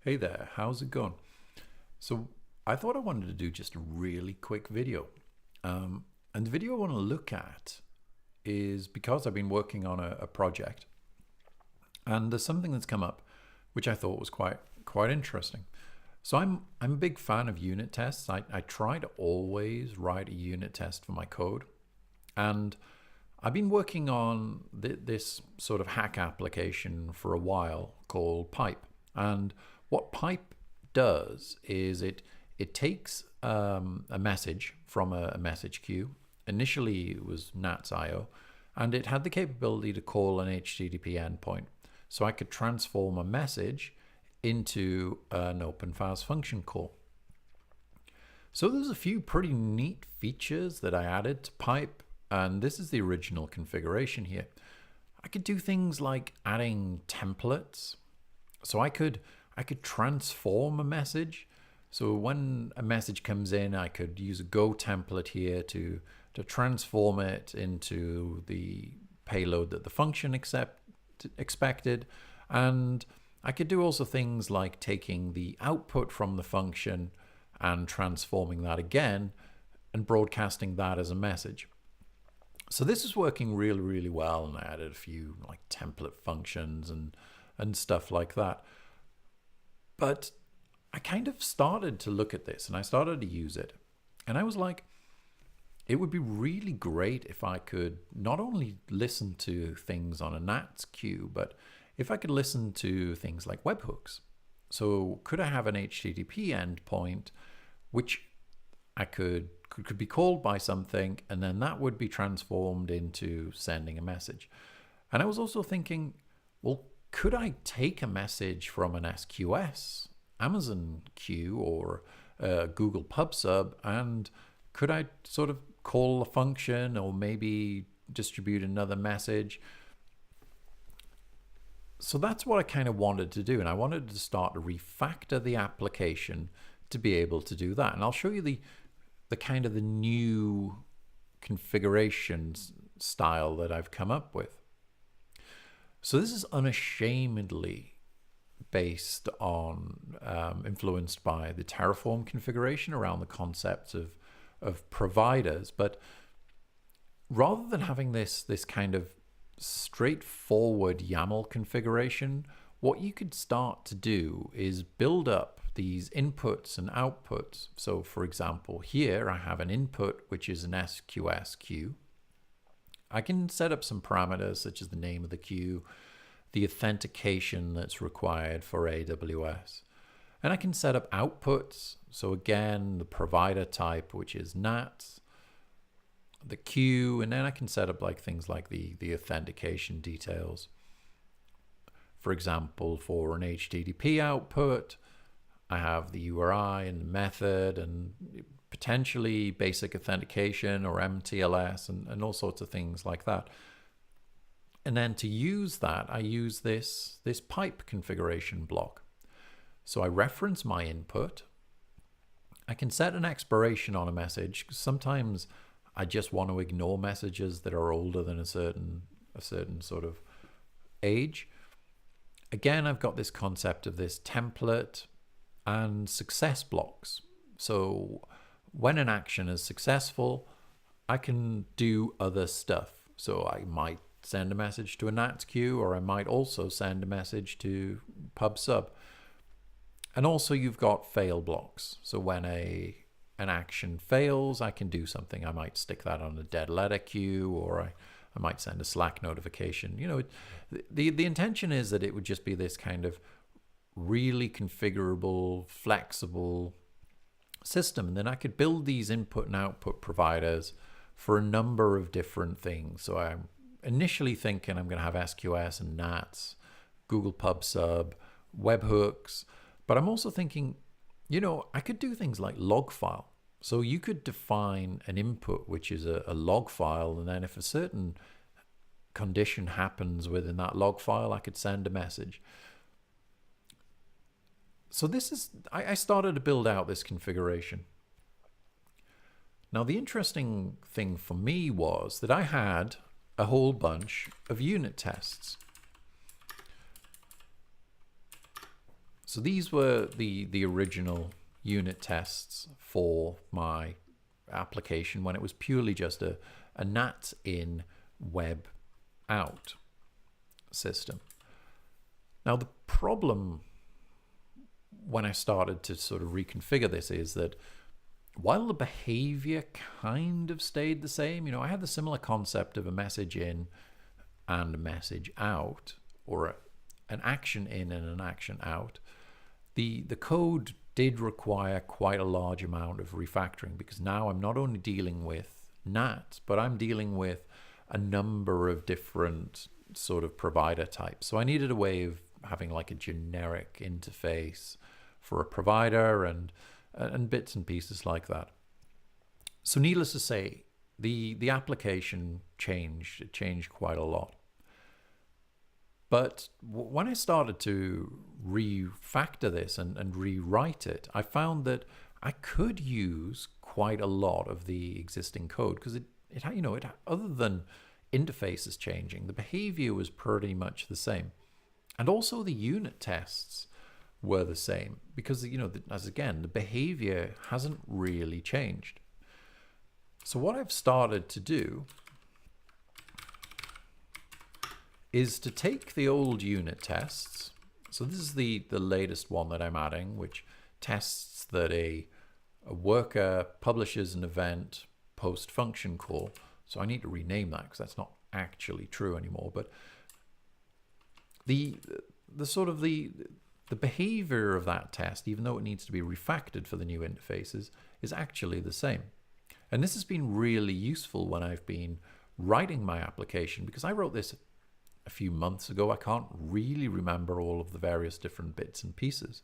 Hey there, how's it going? So I thought I wanted to do just a really quick video. And the video I want to look at is because I've been working on a project and there's something that's come up which I thought was quite interesting. So I'm a big fan of unit tests. I try to always write a unit test for my code. And I've been working on this sort of hack application for a while called Pipe. And what Pipe does is it takes a message from a message queue. Initially, it was nats.io, and it had the capability to call an HTTP endpoint. So I could transform a message into an open-fast function call. So there's a few pretty neat features that I added to Pipe, and this is the original configuration here. I could do things like adding templates. So I could transform a message. So when a message comes in, I could use a Go template here to transform it into the payload that the function expected. And I could do also things like taking the output from the function and transforming that again and broadcasting that as a message. So this is working really, really well, and I added a few like template functions and stuff like that. But I kind of started to look at this and I started to use it. And I was like, it would be really great if I could not only listen to things on a NATS queue, but if I could listen to things like webhooks. So could I have an HTTP endpoint which I could be called by something, and then that would be transformed into sending a message. And I was also thinking, well, could I take a message from an SQS, Amazon queue, or Google pub sub, and could I sort of call a function or maybe distribute another message? So that's what I kind of wanted to do, and I wanted to start to refactor the application to be able to do that. And I'll show you the kind of the new configuration style that I've come up with. So this is unashamedly based on, influenced by the Terraform configuration around the concept of providers. But rather than having this kind of straightforward YAML configuration, what you could start to do is build up these inputs and outputs. So for example, here I have an input, which is an SQS queue. I can set up some parameters such as the name of the queue, the authentication that's required for AWS. And I can set up outputs. So again, the provider type, which is NATS, the queue, and then I can set up like things like the authentication details. For example, for an HTTP output, I have the URI and the method and potentially basic authentication or MTLS and all sorts of things like that. And then to use that, I use this pipe configuration block. So I reference my input. I can set an expiration on a message. Sometimes I just want to ignore messages that are older than a certain sort of age. Again, I've got this concept of this template and success blocks. So when an action is successful, I can do other stuff. So I might send a message to a NATS queue, or I might also send a message to pub sub. And also you've got fail blocks. So when an action fails, I can do something. I might stick that on a dead letter queue, or I might send a Slack notification. You know, the intention is that it would just be this kind of really configurable, flexible system. And then I could build these input and output providers for a number of different things. So I'm initially thinking I'm going to have SQS and NATS, Google pub sub, webhooks, but I'm also thinking, you know, I could do things like log file. So you could define an input, which is a log file, and then if a certain condition happens within that log file, I could send a message. So this is, I started to build out this configuration. Now the interesting thing for me was that I had a whole bunch of unit tests. So these were the original unit tests for my application when it was purely just a NAT in web out system. Now the problem when I started to sort of reconfigure this is that while the behavior kind of stayed the same, I had the similar concept of a message in and a message out, or an action in and an action out. The code did require quite a large amount of refactoring, because now I'm not only dealing with NAT, but I'm dealing with a number of different sort of provider types. So I needed a way of having like a generic interface for a provider and bits and pieces like that. So needless to say, the application changed. It changed quite a lot. But when I started to refactor this and rewrite it, I found that I could use quite a lot of the existing code, because it other than interfaces changing, the behavior was pretty much the same. And also the unit tests were the same, because as again, the behavior hasn't really changed. So what I've started to do is to take the old unit tests. So this is the latest one that I'm adding, which tests that a worker publishes an event post function call. So I need to rename that because that's not actually true anymore. But the behavior of that test, even though it needs to be refactored for the new interfaces, is actually the same. And this has been really useful when I've been writing my application, because I wrote this a few months ago. I can't really remember all of the various different bits and pieces.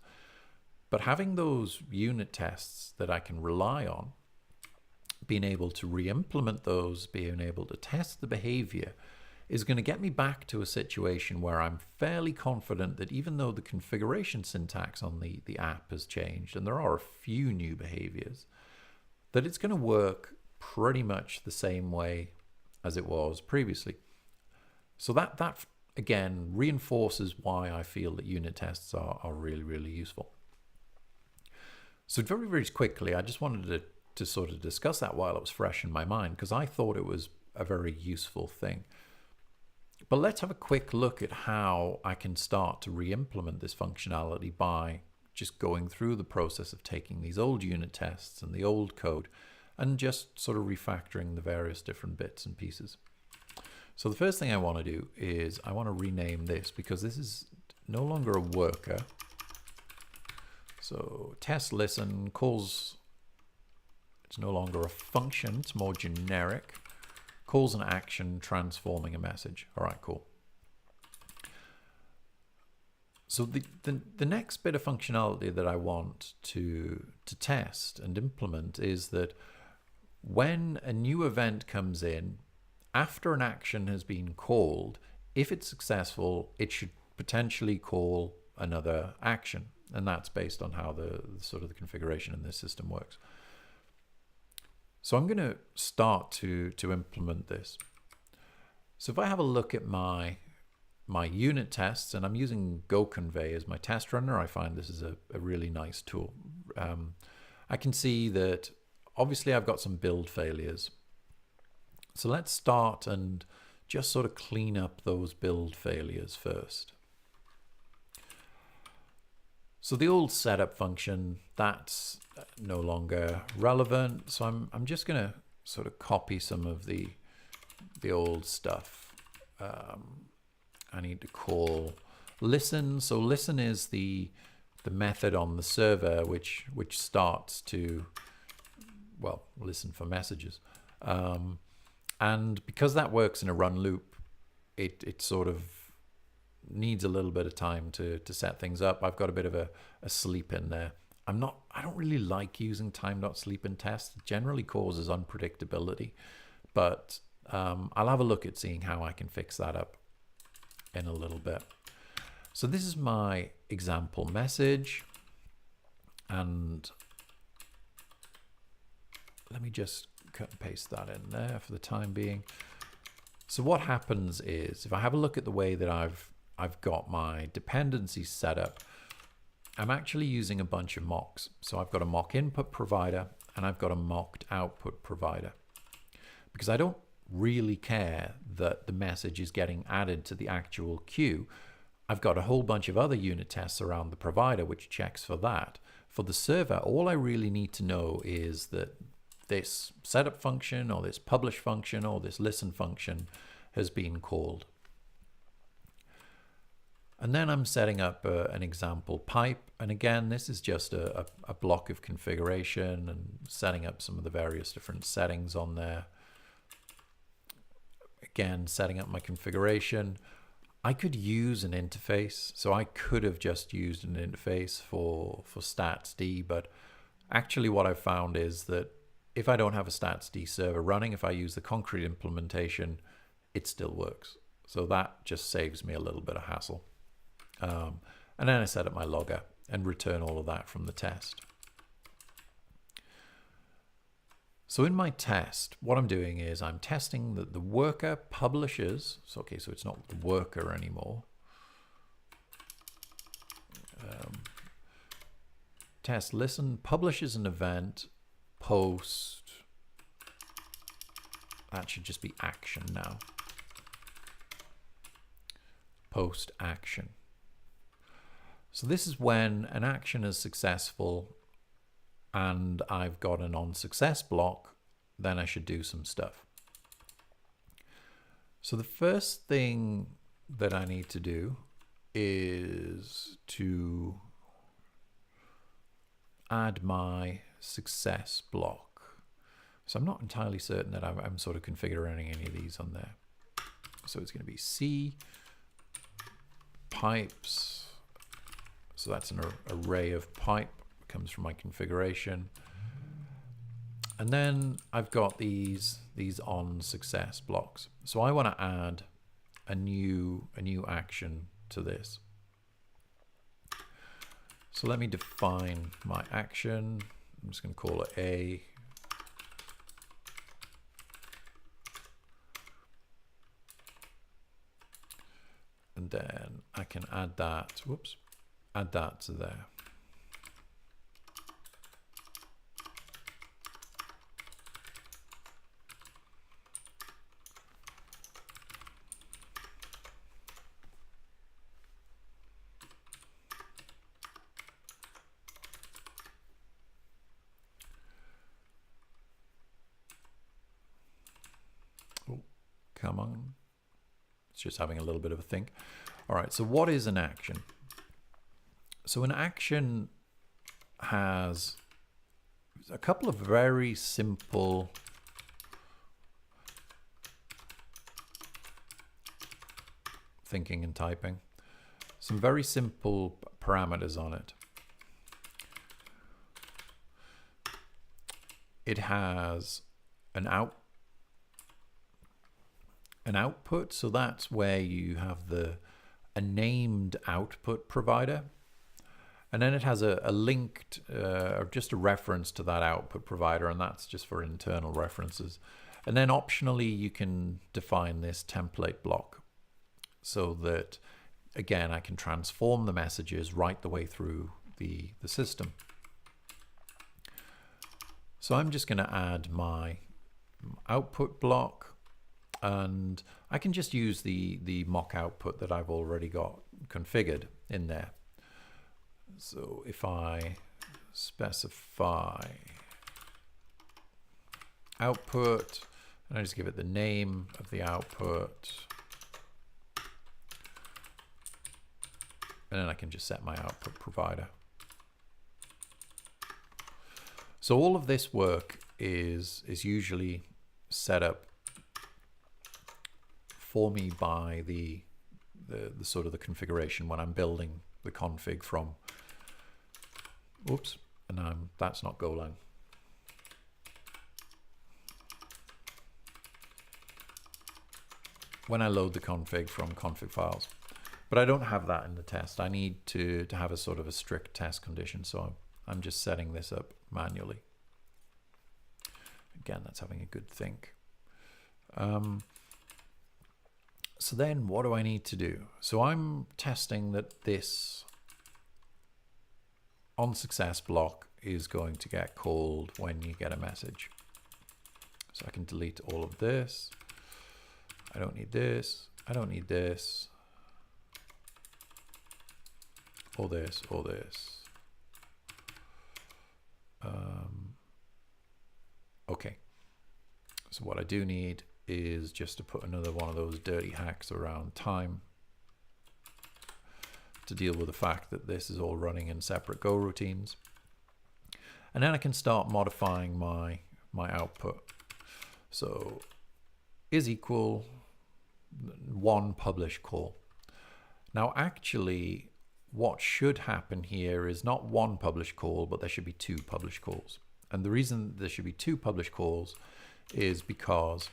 But having those unit tests that I can rely on, being able to re-implement those, being able to test the behavior, is going to get me back to a situation where I'm fairly confident that even though the configuration syntax on the app has changed, and there are a few new behaviors, that it's going to work pretty much the same way as it was previously. So that again reinforces why I feel that unit tests are really, really useful. So very, very quickly, I just wanted to sort of discuss that while it was fresh in my mind, because I thought it was a very useful thing. But let's have a quick look at how I can start to re-implement this functionality by just going through the process of taking these old unit tests and the old code and just sort of refactoring the various different bits and pieces. So the first thing I want to do is I want to rename this, because this is no longer a worker. So test listen calls, it's no longer a function, it's more generic. Calls an action transforming a message. All right, cool. So the next bit of functionality that I want to test and implement is that when a new event comes in, after an action has been called, if it's successful, it should potentially call another action. And that's based on how the sort of the configuration in this system works. So I'm going to start to implement this. So if I have a look at my unit tests, and I'm using GoConvey as my test runner, I find this is a really nice tool. I can see that obviously I've got some build failures. So let's start and just sort of clean up those build failures first. So the old setup function, that's no longer relevant. So I'm just going to sort of copy some of the old stuff. I need to call listen. So listen is the method on the server which starts to, well, listen for messages. And because that works in a run loop, it sort of needs a little bit of time to set things up. I've got a bit of a sleep in there. I don't really like using time.sleep in tests. It generally causes unpredictability, but I'll have a look at seeing how I can fix that up in a little bit. So this is my example message, and let me just cut and paste that in there for the time being. So what happens is, if I have a look at the way that I've got my dependencies set up, I'm actually using a bunch of mocks. So I've got a mock input provider and I've got a mocked output provider, because I don't really care that the message is getting added to the actual queue. I've got a whole bunch of other unit tests around the provider which checks for that. For the server, all I really need to know is that this setup function or this publish function or this listen function has been called. And then I'm setting up an example pipe. And again, this is just a block of configuration and setting up some of the various different settings on there. Again, setting up my configuration. I could use an interface. So I could have just used an interface for statsd, but actually what I've found is that if I don't have a statsd server running, if I use the concrete implementation, it still works. So that just saves me a little bit of hassle. And then I set up my logger and return all of that from the test. So in my test, what I'm doing is I'm testing that the worker publishes. So, okay, so it's not the worker anymore. Test listen, publishes an event, post. That should just be action now. Post action. So this is when an action is successful and I've got an on success block, then I should do some stuff. So the first thing that I need to do is to add my success block. So I'm not entirely certain that I'm sort of configuring any of these on there. So it's going to be C pipes. So that's an array of pipe, comes from my configuration. And then I've got these on success blocks. So I want to add a new action to this. So let me define my action. I'm just going to call it A. And then I can add that, whoops, add that to there. Oh, come on. It's just having a little bit of a think. All right, so what is an action? So an action has a couple of very simple thinking and typing, some very simple parameters on it. It has an output, so that's where you have a named output provider. And then it has a linked, or just a reference to that output provider, and that's just for internal references. And then optionally, you can define this template block so that, again, I can transform the messages right the way through the system. So I'm just going to add my output block, and I can just use the mock output that I've already got configured in there. So if I specify output, and I just give it the name of the output, and then I can just set my output provider. So all of this work is usually set up for me by the sort of the configuration when I'm building the config from. Oops, and that's not Golang. When I load the config from config files. But I don't have that in the test. I need to have a sort of a strict test condition, so I'm just setting this up manually. Again, that's having a good think. So then what do I need to do? So I'm testing that this on success block is going to get called when you get a message. So I can delete all of this. I don't need this. I don't need this. Or this, or this. Okay. So what I do need is just to put another one of those dirty hacks around time to deal with the fact that this is all running in separate Go routines. And then I can start modifying my output. So is equal one publish call. Now actually what should happen here is not one publish call, but there should be two publish calls. And the reason there should be two publish calls is because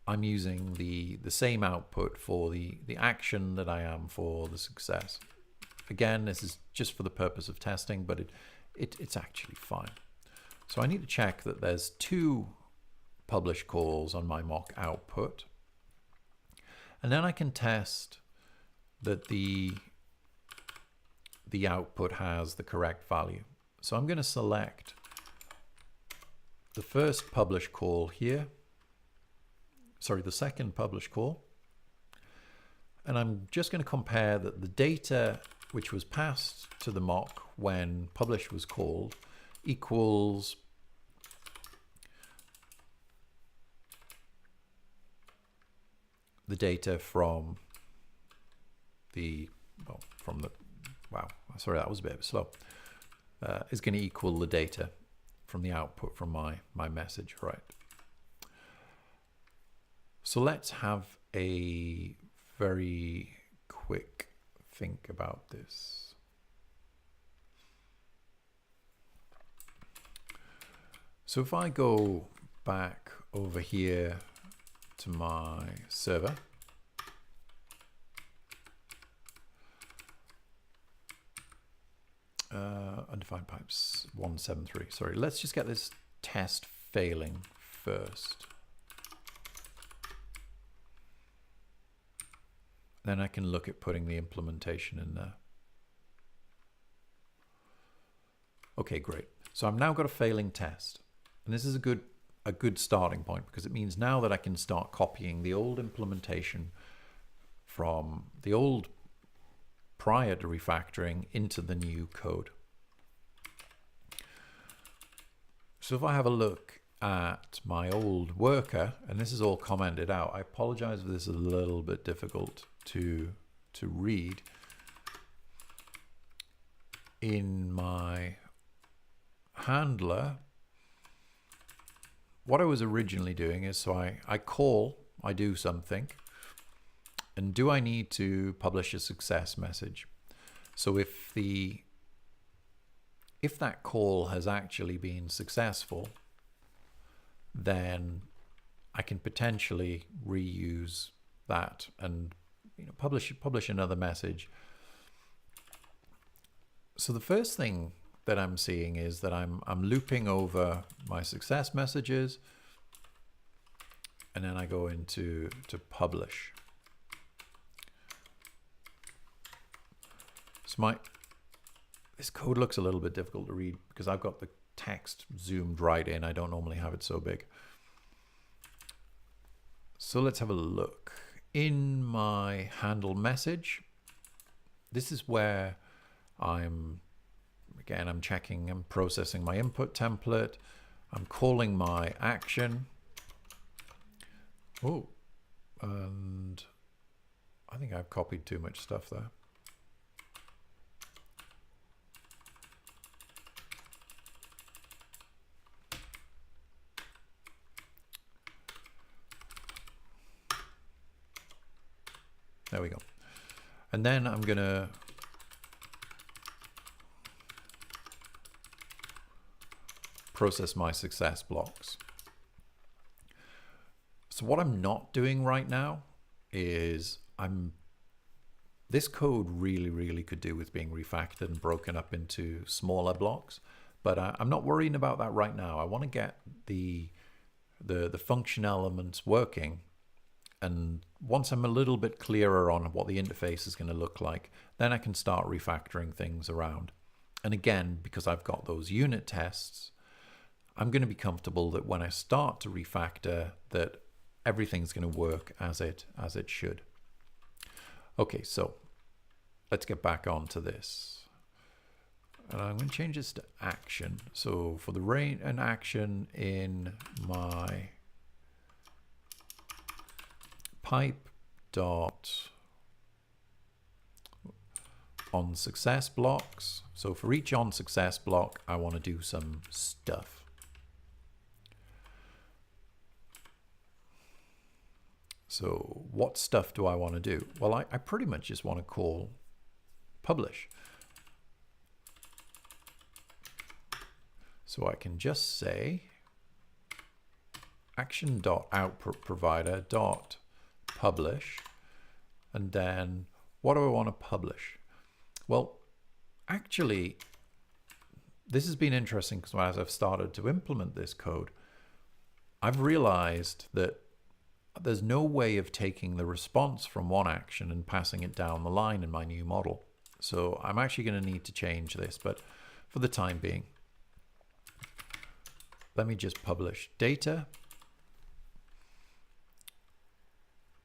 I'm using the same output for the action that I am for the success. Again, this is just for the purpose of testing, but it's actually fine. So I need to check that there's two publish calls on my mock output. And then I can test that the output has the correct value. So I'm going to select the first publish call here. Sorry, the second publish call. And I'm just going to compare that the data which was passed to the mock when publish was called equals the data from wow, sorry, that was a bit slow, is going to equal the data from the output from my message, right? So let's have a very quick think about this. So if I go back over here to my server, undefined pipes 173. Sorry, let's just get this test failing first. Then I can look at putting the implementation in there. Okay, great. So I've now got a failing test. And this is a good starting point, because it means now that I can start copying the old implementation from the old prior to refactoring into the new code. So if I have a look at my old worker, and this is all commented out, I apologize if this is a little bit difficult to read. In my handler, what I was originally doing is, so I do something, and do I need to publish a success message? So if that call has actually been successful, then I can potentially reuse that and publish another message. So the first thing that I'm seeing is that I'm looping over my success messages, and then I go into publish. So this code looks a little bit difficult to read because I've got the text zoomed right in. I don't normally have it so big. So let's have a look. In my handle message, this is where I'm checking, I'm processing my input template. I'm calling my action. Oh, and I think I've copied too much stuff there. There we go. And then I'm going to process my success blocks. So what I'm not doing right now is this code really could do with being refactored and broken up into smaller blocks, but I'm not worrying about that right now. I want to get the function elements working, And once I'm a little bit clearer on what the interface is going to look like, then I can start refactoring things around. And again, because I've got those unit tests, I'm going to be comfortable that when I start to refactor, that everything's going to work as it should. Okay, so let's get back onto this. And I'm going to change this to action. So for the rate and action in my pipe dot on success blocks. So for each on success block, I want to do some stuff. So what stuff do I want to do? Well, I pretty much just want to call publish. So I can just say action.outputProvider.publish, and then what do I want to publish? Well, actually, this has been interesting because as I've started to implement this code, I've realized that there's no way of taking the response from one action and passing it down the line in my new model. So I'm actually going to need to change this, but for the time being, let me just publish data.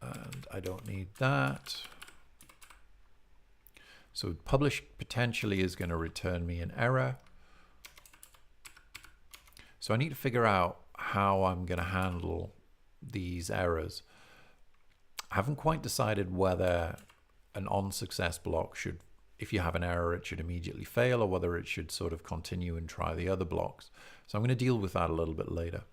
And I don't need that. So publish potentially is going to return me an error. So I need to figure out how I'm going to handle these errors. I haven't quite decided whether an on success block should, if you have an error, it should immediately fail, or whether it should sort of continue and try the other blocks. So I'm going to deal with that a little bit later.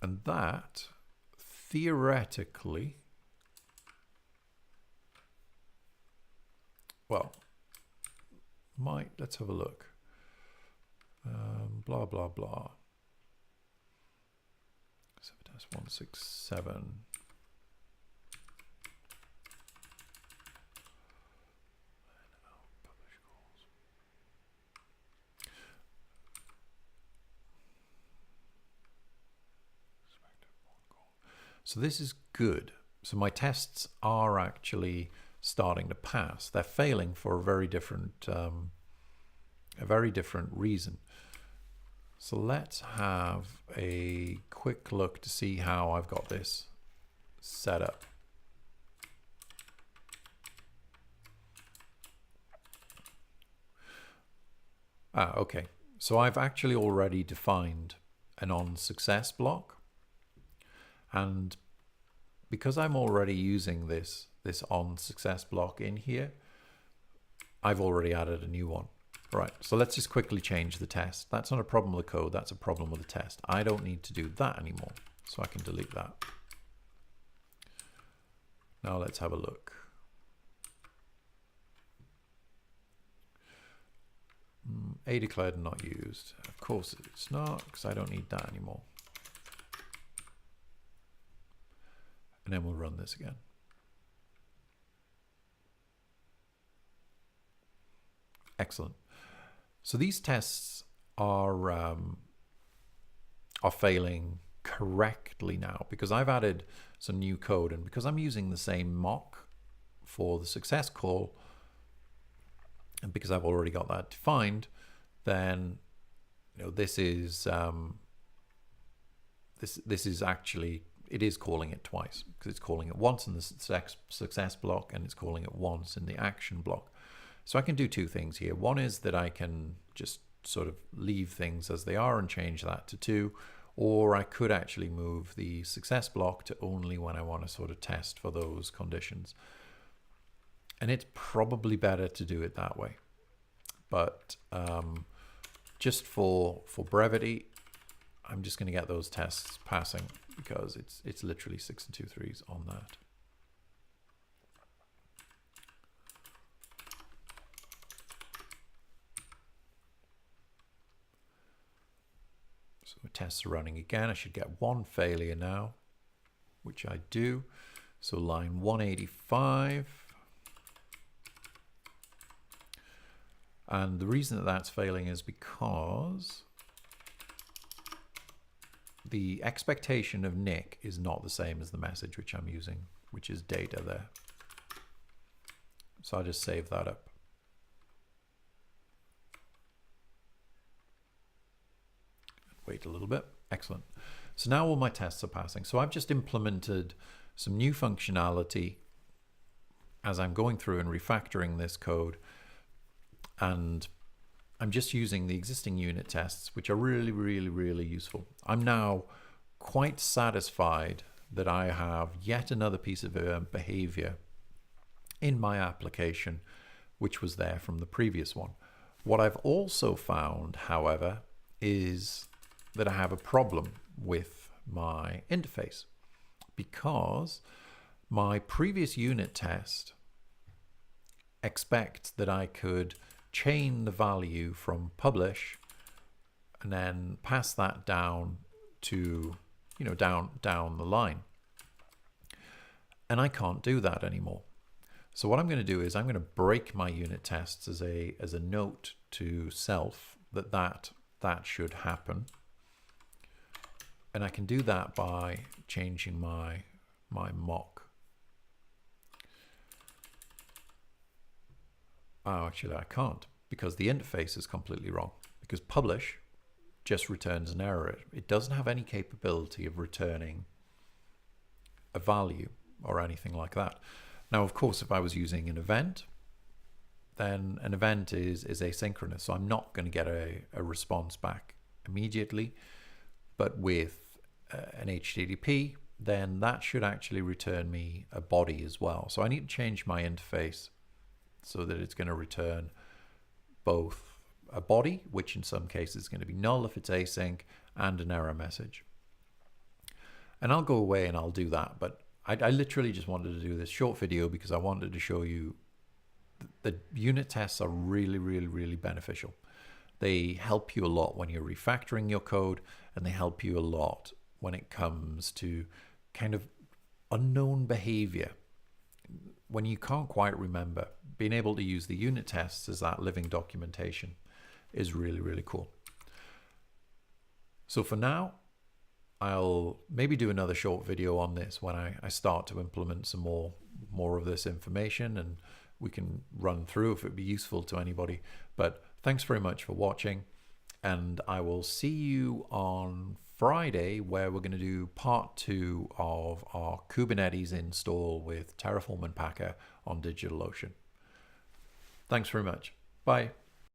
And that theoretically, well, let's have a look. Blah, blah, blah. 7-167. So this is good. So my tests are actually starting to pass. They're failing for a very different reason. So let's have a quick look to see how I've got this set up. Okay. So I've actually already defined an on success block. And because I'm already using this on success block in here, I've already added a new one. Right, so let's just quickly change the test. That's not a problem with the code, that's a problem with the test. I don't need to do that anymore, so I can delete that. Now let's have a look. A declared and not used. Of course it's not, because I don't need that anymore. And then we'll run this again. Excellent. So these tests are failing correctly now because I've added some new code, and because I'm using the same mock for the success call, and because I've already got that defined, then this is this is actually, it is calling it twice, because it's calling it once in the success block and it's calling it once in the action block. So I can do two things here. One is that I can just sort of leave things as they are and change that to 2, or I could actually move the success block to only when I want to sort of test for those conditions. And it's probably better to do it that way. But just for brevity, I'm just going to get those tests passing, because it's literally 6 and 2 3s on that. So the tests are running again. I should get one failure now, which I do. So line 185. And the reason that that's failing is because the expectation of Nick is not the same as the message which I'm using, which is data there. So I'll just save that up. Wait a little bit. Excellent. So now all my tests are passing. So I've just implemented some new functionality as I'm going through and refactoring this code. And I'm just using the existing unit tests, which are really, really, really useful. I'm now quite satisfied that I have yet another piece of behavior in my application, which was there from the previous one. What I've also found, however, is that I have a problem with my interface, because my previous unit test expects that I could chain the value from publish and then pass that down to, down the line. And I can't do that anymore. So what I'm going to do is I'm going to break my unit tests as a note to self that should happen. And I can do that by changing my mock. Oh, actually I can't, because the interface is completely wrong, because publish just returns an error. It doesn't have any capability of returning a value or anything like that. Now, of course, if I was using an event, then an event is asynchronous, so I'm not going to get a response back immediately. But with an HTTP, then that should actually return me a body as well. So I need to change my interface so that it's going to return both a body, which in some cases is going to be null if it's async, and an error message. And I'll go away and I'll do that. But I literally just wanted to do this short video because I wanted to show you that unit tests are really, really, really beneficial. They help you a lot when you're refactoring your code, and they help you a lot when it comes to kind of unknown behavior. When you can't quite remember, being able to use the unit tests as that living documentation is really, really cool. So for now, I'll maybe do another short video on this when I start to implement some more of this information, and we can run through if it'd be useful to anybody. But thanks very much for watching, and I will see you on Friday, where we're going to do part 2 of our Kubernetes install with Terraform and Packer on DigitalOcean. Thanks very much. Bye.